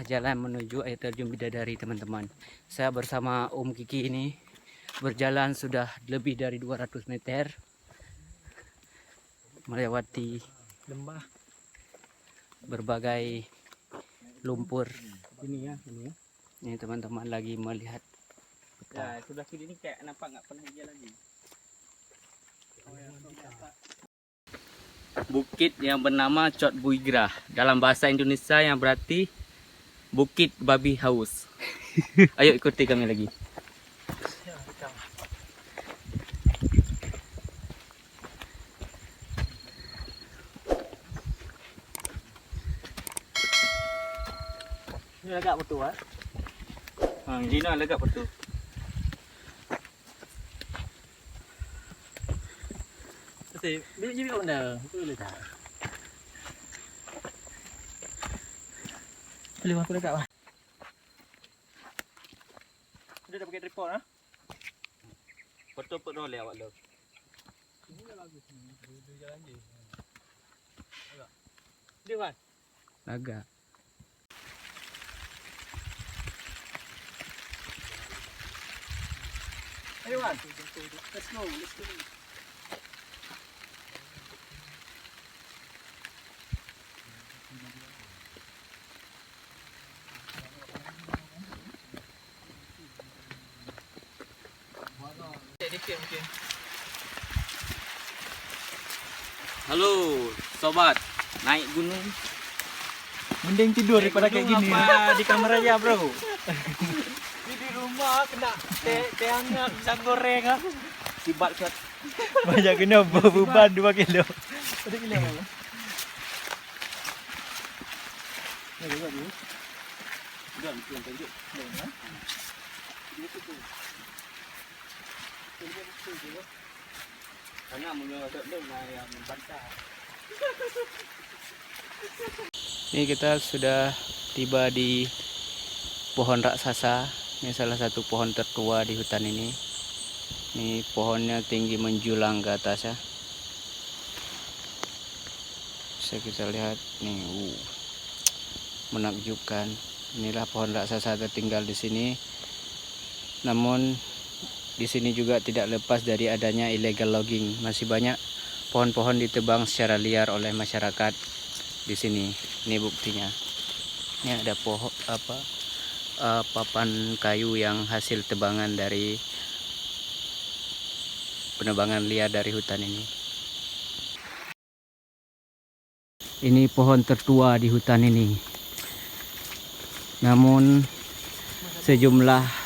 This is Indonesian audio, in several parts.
jalan menuju air terjun Bidadari, teman-teman. Saya bersama Om Kiki ini berjalan sudah lebih dari 200 meter melewati lembah berbagai lumpur. ini ya. Ini teman-teman lagi melihat Ya, sudah kiri ini kayak nampak nggak pernah dia lagi. Bukit yang bernama Chot Buigrah, dalam bahasa Indonesia yang berarti Bukit Babi Haus. Ayo ikuti kami lagi. Ini agak betul ah. Ini agak betul. Biết con nào tôi lấy thả lihat aku dekat lah udah pakai tripod ah betul lewat lo ini dah bagus ni jalan je agak dia kan agak ayo kan let's go Halo sobat, naik gunung mending tidur daripada kayak gini apa di kamar aja bro. Di rumah kena teh hangat pisang goreng ah sibat kat banyak kena beban 2 kilo ada kilo apa ada lagi udah mungkin tunjuk nah karena menyodoh yang membantah. Ini kita sudah tiba di pohon raksasa. Ini salah satu pohon tertua di hutan ini. Ini pohonnya tinggi menjulang ke atas ya. Bisa kita lihat nih, menakjubkan. Inilah pohon raksasa tertinggal di sini. Namun di sini juga tidak lepas dari adanya illegal logging. Masih banyak pohon-pohon ditebang secara liar oleh masyarakat di sini. Ini buktinya. Ini ada pohon papan kayu yang hasil tebangan dari penebangan liar dari hutan ini. Ini pohon tertua di hutan ini. Namun sejumlah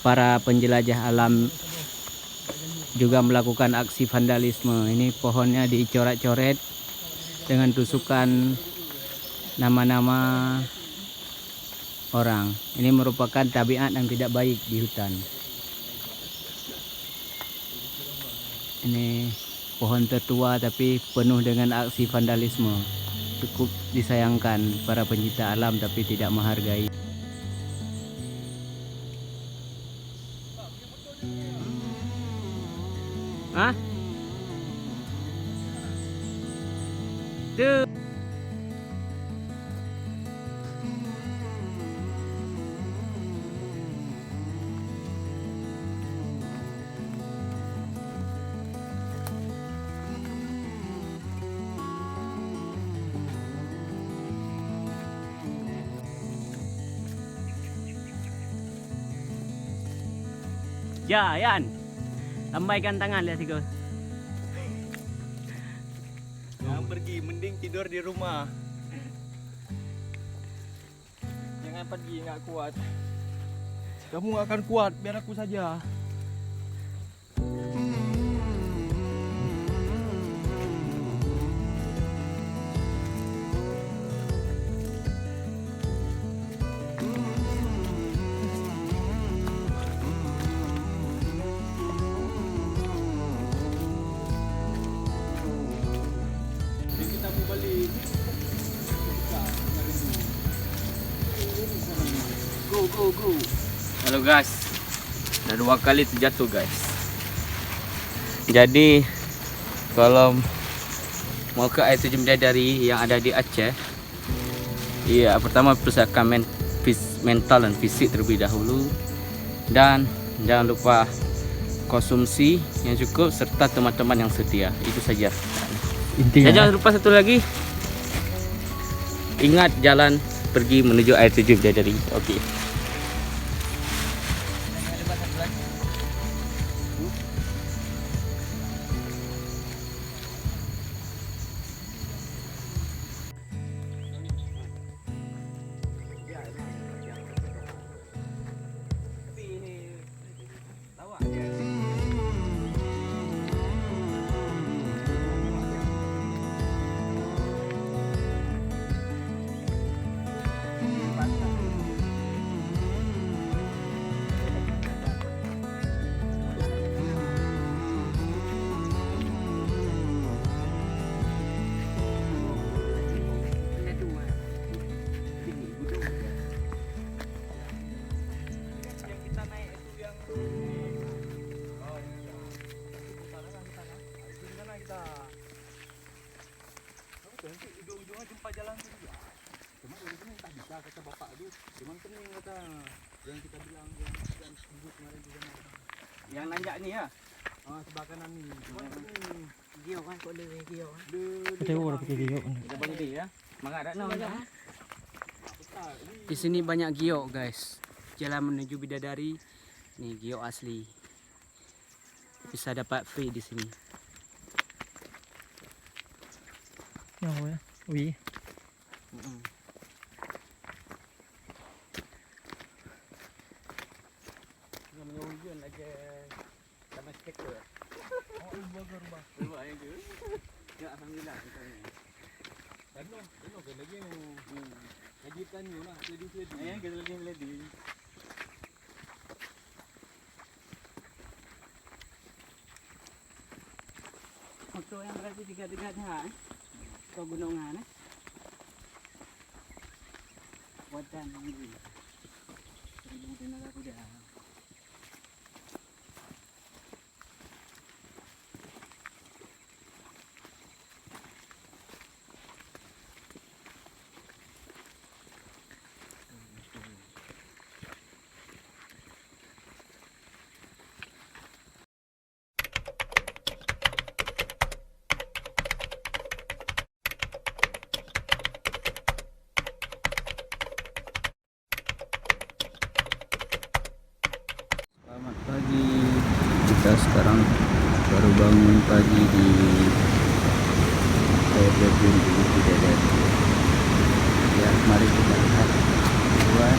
para penjelajah alam juga melakukan aksi vandalisme. Ini pohonnya dicoret-coret dengan tusukan nama-nama orang. Ini merupakan tabiat yang tidak baik di hutan. Ini pohon tertua tapi penuh dengan aksi vandalisme. Cukup disayangkan para pencinta alam tapi tidak menghargai. Hah? Duh. Ya, Yan. Lambaikan tangan, lihat situ. Jangan pergi, mending tidur di rumah. Jangan pergi, nggak kuat. Kamu nggak akan kuat, biar aku saja. Go. Halo guys, udah 2 kali terjatuh guys. Jadi kalau mau ke air terjun Bidadari yang ada di Aceh, iya pertama persiapkan mental dan fisik terlebih dahulu, dan jangan lupa konsumsi yang cukup serta teman-teman yang setia. Itu saja Intinya. dan jangan lupa satu lagi, ingat jalan pergi menuju air terjun Bidadari. Okey. Ujung-ujungnya jumpa jalan itu juga. Cuma dari sini entah bisa kata bapak itu. Cuman pening kata yang kita bilang yang sebut kemarin di sana. Yang nanjak ni ya. Sebelah kanan ni. Cuman pening. Gio kan kok lebih gio kan. Udah pakai gio. Kita bagi dia ya. Maka ada nama. Di sini banyak gio, guys. Jalan menuju Bidadari. Nih gio asli. Bisa dapat free di sini. Ya, wih. Namanya hujan aja. Sama stiker. Oh, rubah. Rubah yang tu. Ya, alhamdulillah kita ni. Kan lagi lagi tanya lah jadi. Kita lagi. Foto yang berarti dekat-dekatnya, pegunungan. Wadan ini. Seribu tenaga kuda. Selamat pagi. Kita sekarang baru bangun pagi di air terjun Bidadari. Ya, mari kita lihat luar.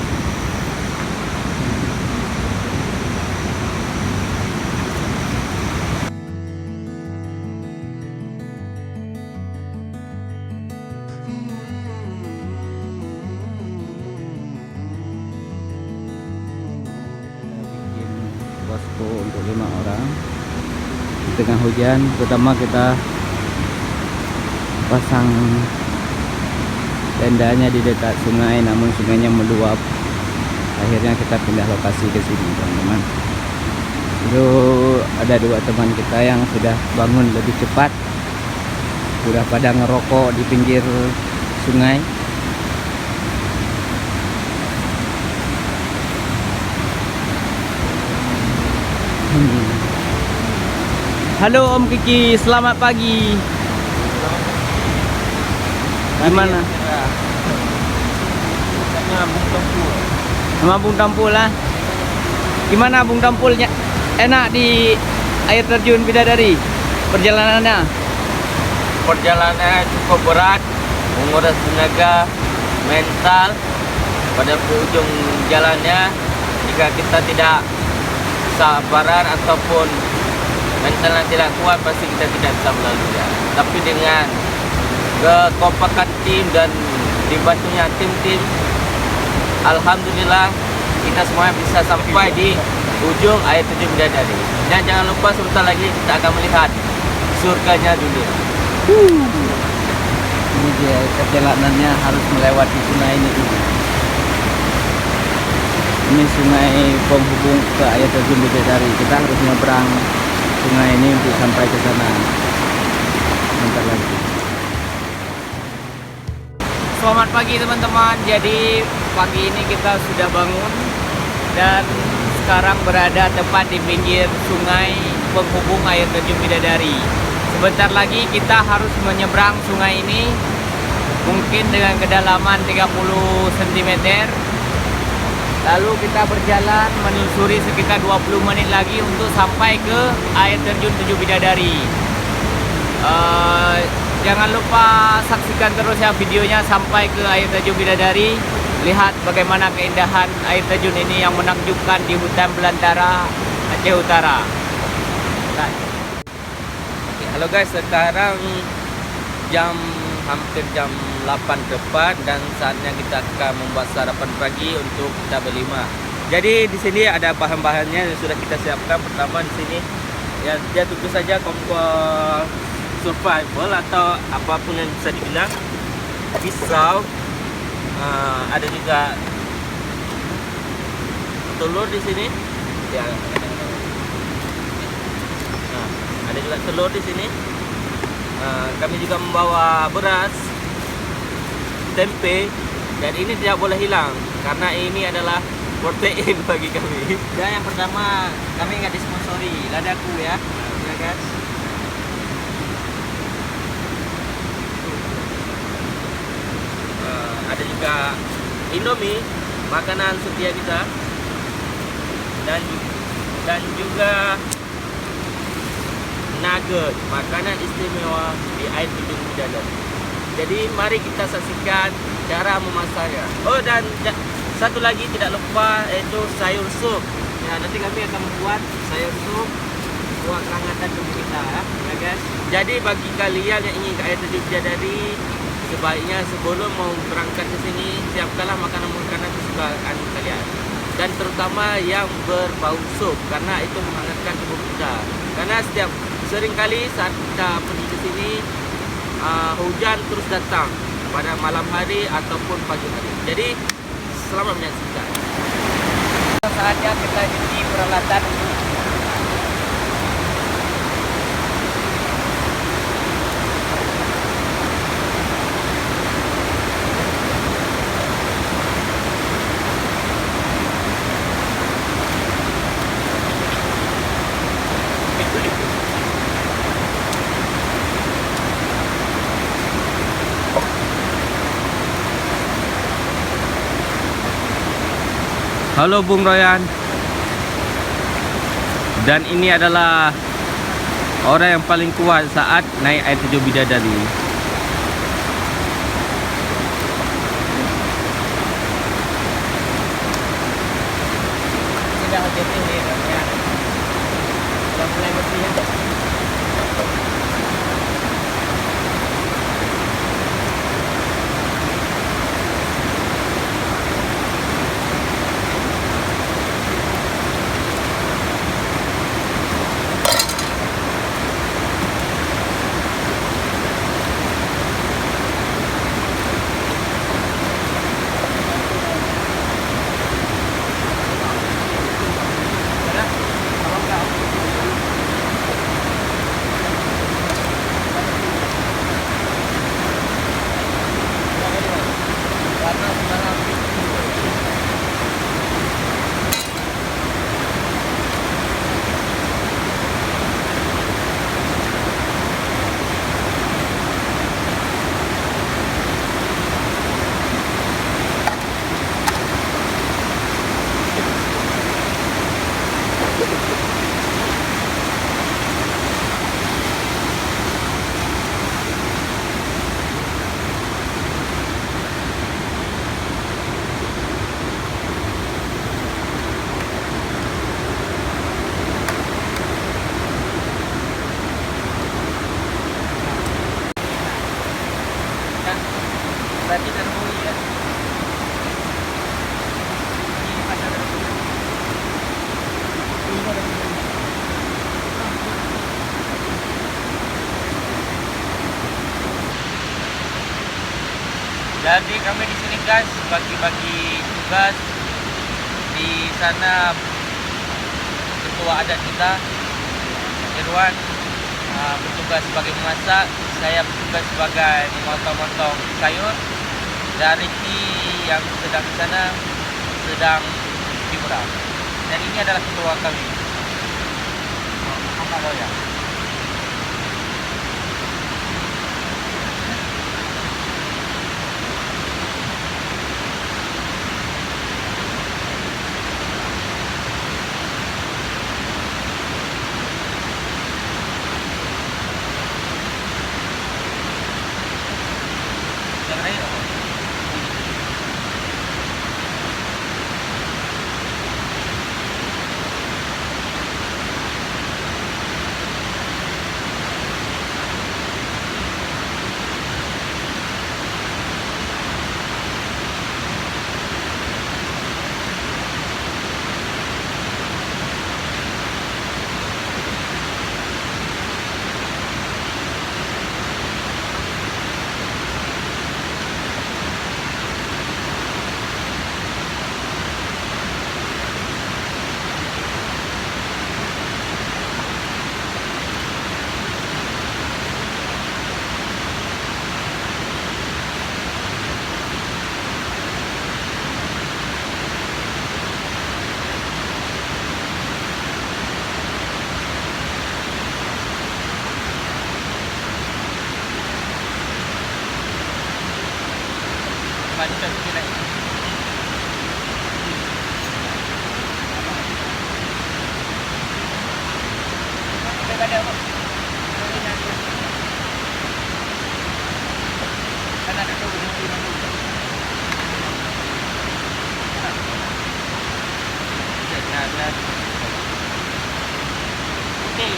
Bikin posko untuk 5 orang di tengah hujan. Pertama kita pasang tendanya di dekat sungai, namun sungainya meluap. Akhirnya kita pindah lokasi ke sini, teman-teman. Itu ada 2 teman kita yang sudah bangun lebih cepat, sudah pada ngerokok di pinggir sungai. Halo Om Kiki, selamat pagi. Gimana? Sama Bung Tampul lah. Gimana Bung Tampulnya? Enak di air terjun Bidadari perjalanannya? Perjalanannya cukup berat, menguras tenaga, mental. Pada ujung jalannya, jika kita tidak sabaran ataupun mentalnya tidak kuat, pasti kita tidak bisa melalui. Tapi dengan kekompakan tim dan dibantunya tim-tim, alhamdulillah kita semua bisa sampai di ujung air terjun Bidadari. Dan jangan lupa sebentar lagi kita akan melihat surganya dunia. Ini dia perjalanannya harus melewati sungai ini dulu. Ini sungai penghubung ke air terjun Bidadari. Kita harus nyebrang sungai ini untuk sampai ke sana. Bentar lagi. Selamat pagi teman-teman. Jadi pagi ini kita sudah bangun dan sekarang berada tepat di pinggir sungai penghubung air terjun Bidadari. Sebentar lagi kita harus menyeberang sungai ini mungkin dengan kedalaman 30 cm. Lalu kita berjalan menyusuri sekitar 20 menit lagi untuk sampai ke air terjun Tujuh Bidadari. Jangan lupa saksikan terus ya videonya sampai ke air terjun Bidadari. Lihat bagaimana keindahan air terjun ini yang menakjubkan di hutan belantara Aceh Utara. Halo guys, sekarang hampir jam 8 tepat dan saatnya kita akan membuat sarapan pagi untuk kita berlima. Jadi di sini ada bahan-bahannya yang sudah kita siapkan. Pertama di sini ya dia tentu saja kompor survival atau apapun yang bisa dibilang, pisau, ada juga telur di sini. Ya, ada juga telur di sini. Kami juga membawa beras, tempe, dan ini tidak boleh hilang karena ini adalah protein bagi kami. Dan yang pertama, kami nggak disponsori ladaku ya, ya guys. Ada juga Indomie, makanan setia kita, dan juga nugget, makanan istimewa di air terjun Bidadari. Jadi mari kita saksikan cara memasaknya. Oh, dan satu lagi tidak lupa, yaitu sayur sup. Ya, nanti kami akan membuat sayur sup buat kehangatan tubuh kita ya guys. Jadi bagi kalian yang ingin ke air terjun Bidadari, sebaiknya sebelum mau berangkat ke sini, siapkanlah makanan-makanan kesukaan kalian. Dan terutama yang berbau sup, karena itu menghangatkan tubuh kita. Karena seringkali saat kita pergi ke sini, hujan terus datang pada malam hari ataupun pagi hari. Jadi selamat menyaksikan. Saatnya kita cuci peralatan. Halo Bung Royan. Dan ini adalah orang yang paling kuat saat naik air terjun Bidadari. Sudah lebih tinggi ya. Sudah mulai bersih ya. Berarti terbunuh ya. Ini pada terbunuh. Jadi kami di sini guys bagi-bagi tugas. Di sana ketua adat kita Irwan bertugas sebagai memasak, saya bertugas sebagai memotong-motong sayur. Dan Ricky yang sedang di sana sedang diurang. Dan ini adalah ketua kami. Muhammad Loya. Lanjut kita. Kan ada tuh di mana. Nah, oke.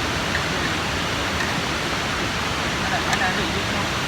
Ada di sini.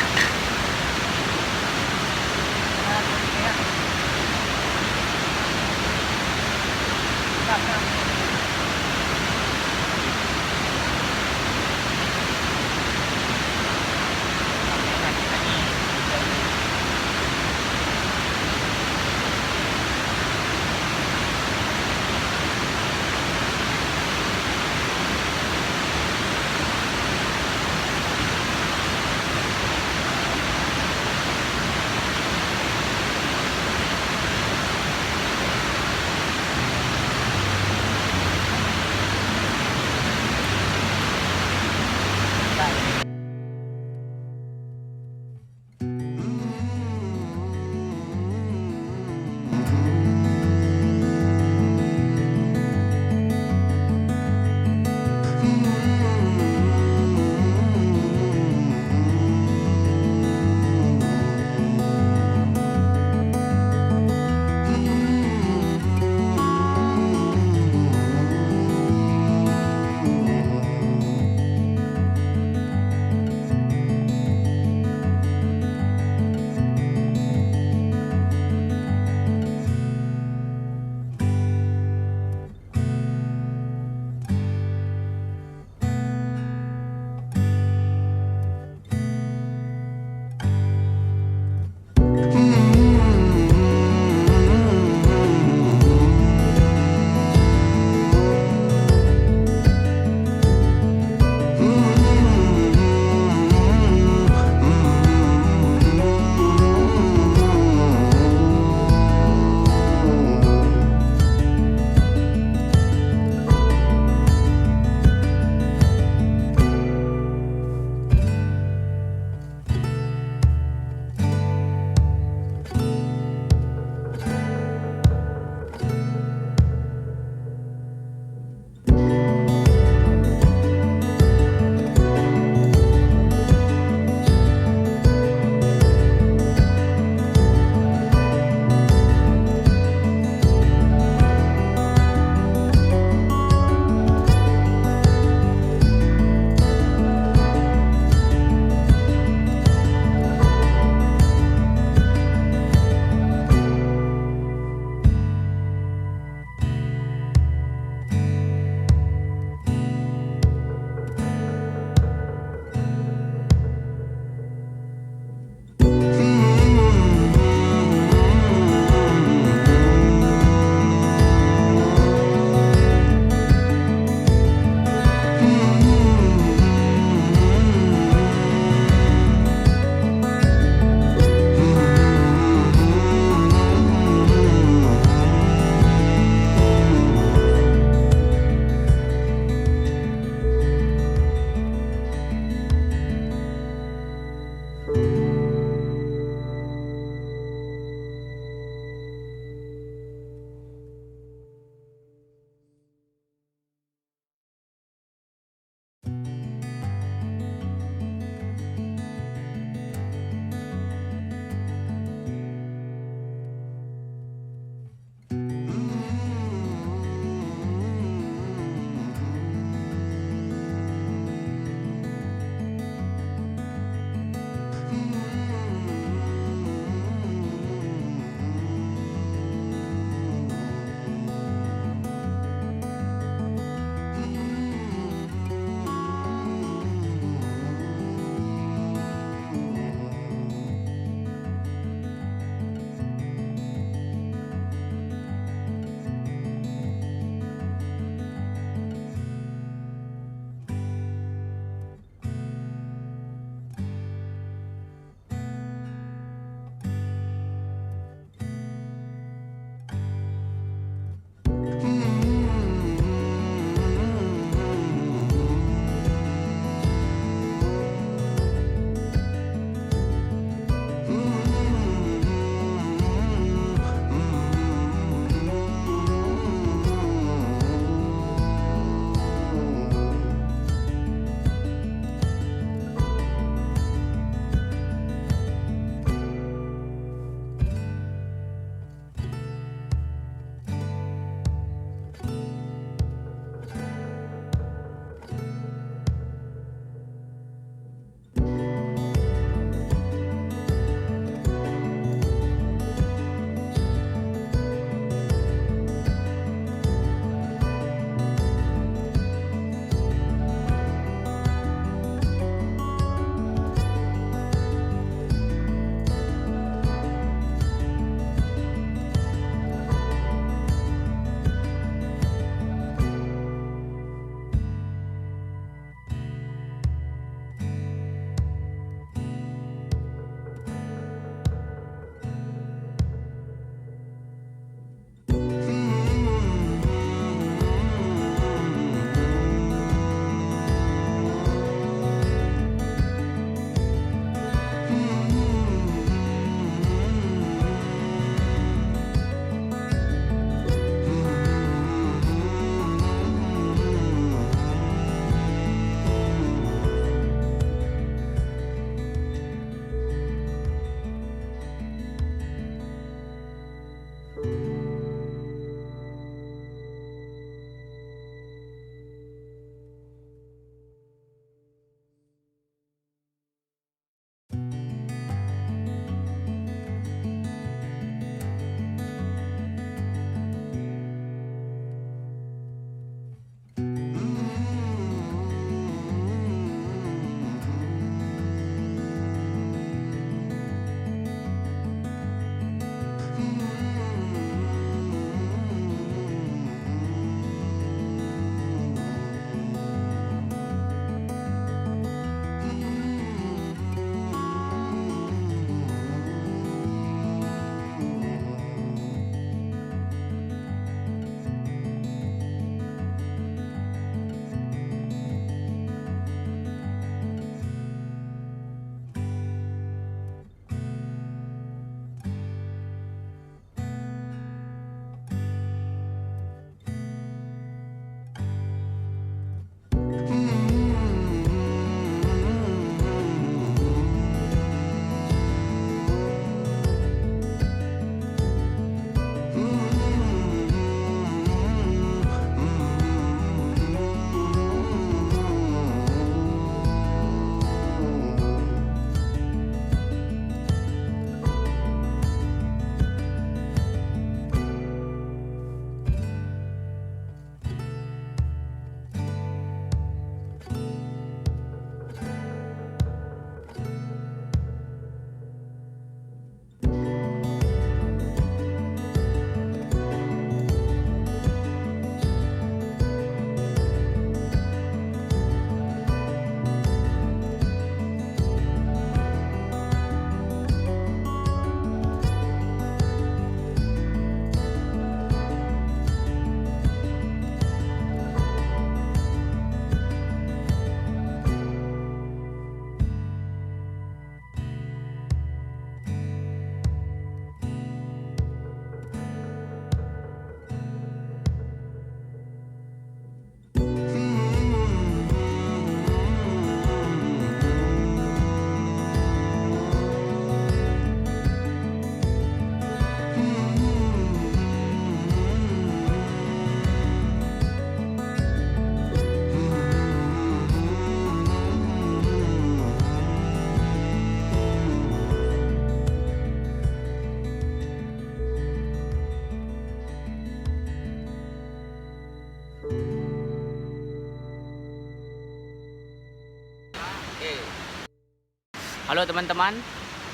Halo teman-teman,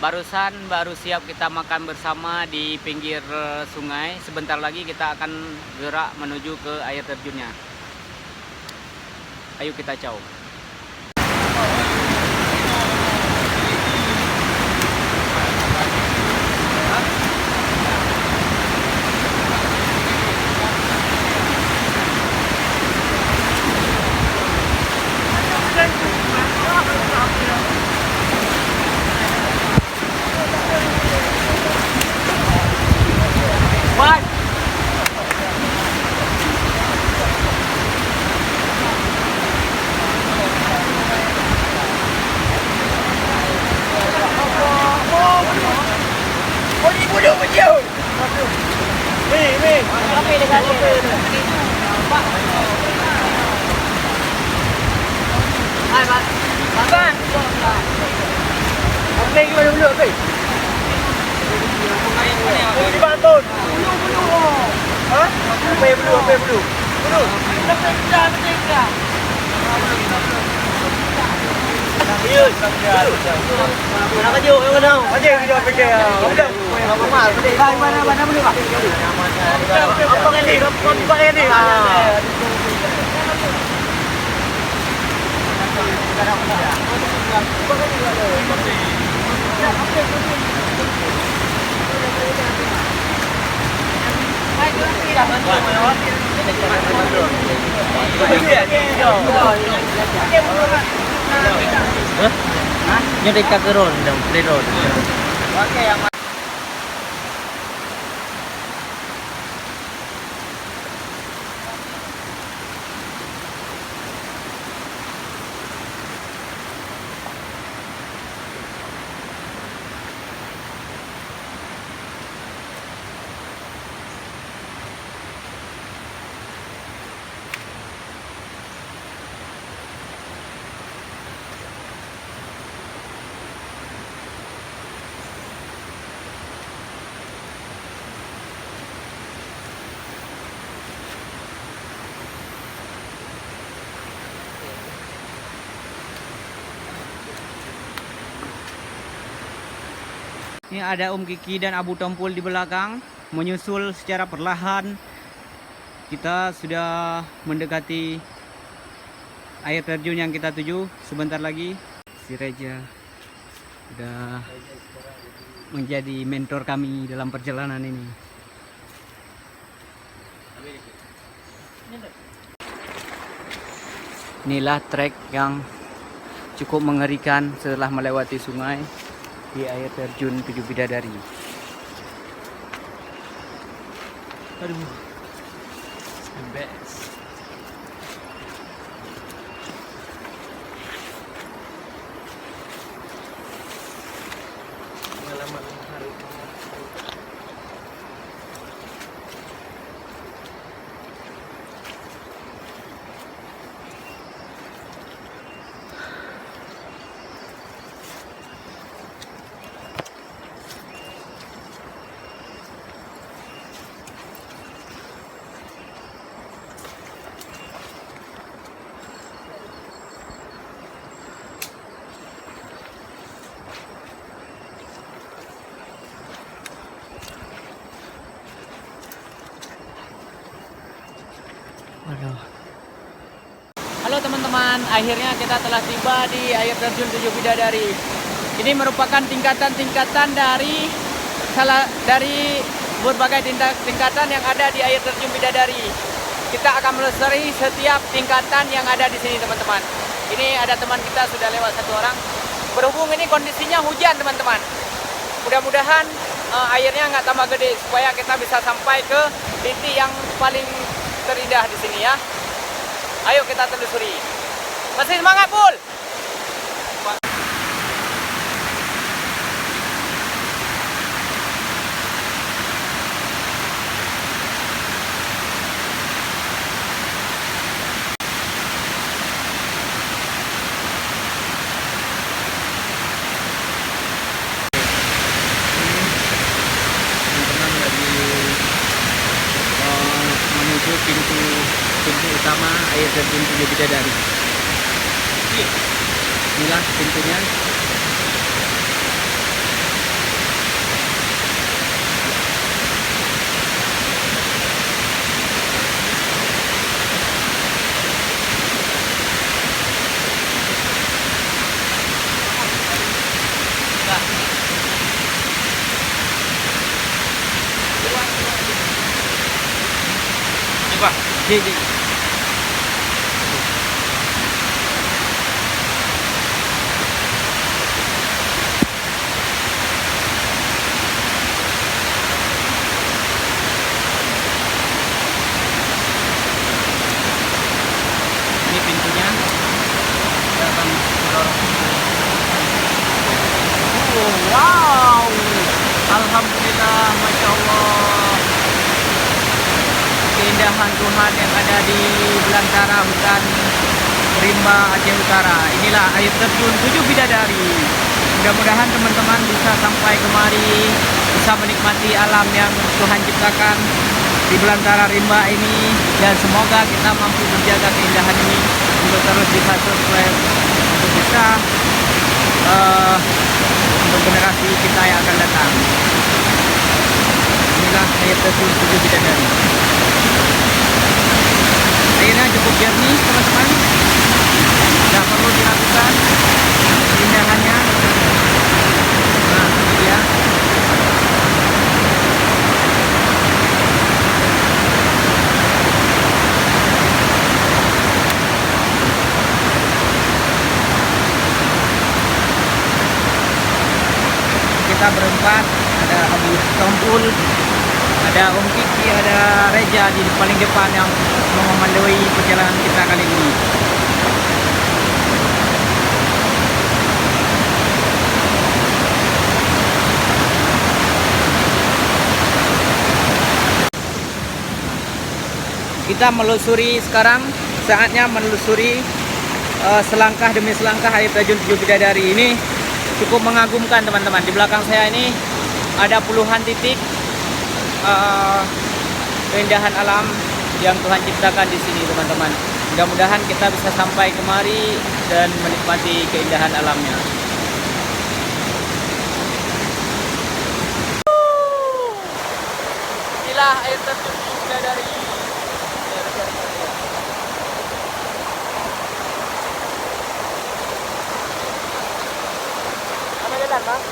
baru siap kita makan bersama di pinggir sungai. Sebentar lagi kita akan gerak menuju ke air terjunnya. Ayo kita caw. Nyedek ke ron dong, ron. Ini ada Om Kiki dan Abu Tompul di belakang, menyusul secara perlahan. Kita sudah mendekati air terjun yang kita tuju. Sebentar lagi si Reja sudah menjadi mentor kami dalam perjalanan ini. Inilah trek yang cukup mengerikan setelah melewati sungai di air terjun Tujuh Bidadari. Aduh, best. Waduh. Halo teman-teman, akhirnya kita telah tiba di air terjun Tujuh Bidadari. Ini merupakan tingkatan-tingkatan dari berbagai tingkatan yang ada di air terjun Bidadari. Kita akan menelusuri setiap tingkatan yang ada di sini, teman-teman. Ini ada teman kita sudah lewat satu orang. Berhubung ini kondisinya hujan, teman-teman. Mudah-mudahan airnya nggak tambah gede supaya kita bisa sampai ke titik yang paling terindah di sini ya. Ayo kita telusuri. Masih semangat, Pul. Menuju pintu utama air terjun Tujuh Bidadari. Inilah pintunya. Jadi ini pintunya. Kita akan dorong. Oh, wow, alhamdulillah, masya Allah, keindahan Tuhan yang ada di belantara hutan rimba Aceh Utara. Inilah air terjun Tujuh Bidadari. Mudah-mudahan teman-teman bisa sampai kemari, bisa menikmati alam yang Tuhan ciptakan di belantara rimba ini, dan semoga kita mampu menjaga keindahan ini untuk terus bisa survive, untuk bisa untuk generasi kita yang akan datang. Inilah air terjun Tujuh Bidadari. Airnya cukup jernih teman-teman, tidak perlu diragukan keindahannya. Nah, ini dia. Kita berempat, ada Abu Tompul, ada Om Kiki, ada Reja di paling depan yang memandai perjalanan kita kali ini. Kita melusuri sekarang, saatnya menelusuri selangkah demi selangkah air terjun Tujuh Bidadari ini. Cukup mengagumkan teman-teman. Di belakang saya ini ada puluhan titik keindahan alam yang Tuhan ciptakan di sini teman-teman. Mudah-mudahan kita bisa sampai kemari dan menikmati keindahan alamnya. Inilah air terjun Tujuh Bidadari. Apa jalan, Bang?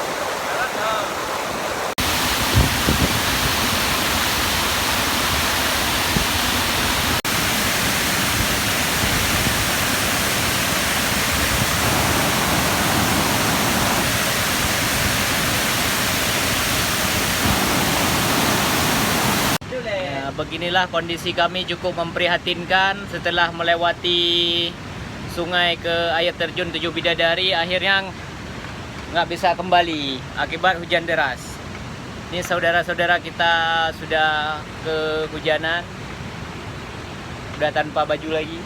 Beginilah kondisi kami, cukup memprihatinkan setelah melewati sungai ke air terjun Tujuh Bidadari. Akhirnya nggak bisa kembali akibat hujan deras. Ini saudara-saudara kita sudah kehujanan, udah tanpa baju lagi.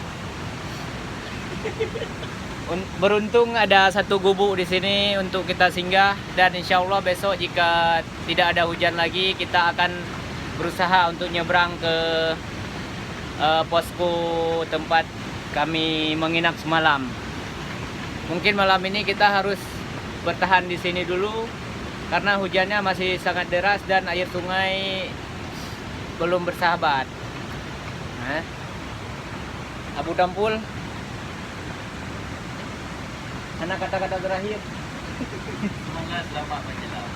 Beruntung ada satu gubuk di sini untuk kita singgah, dan insya Allah besok jika tidak ada hujan lagi kita akan berusaha untuk nyebrang ke posko tempat kami menginap semalam. Mungkin malam ini kita harus bertahan di sini dulu karena hujannya masih sangat deras dan air sungai belum bersahabat. Abu Dampul, anak kata-kata terakhir. Semoga selamat menjelang.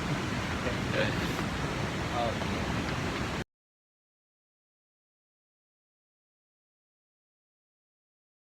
Oke.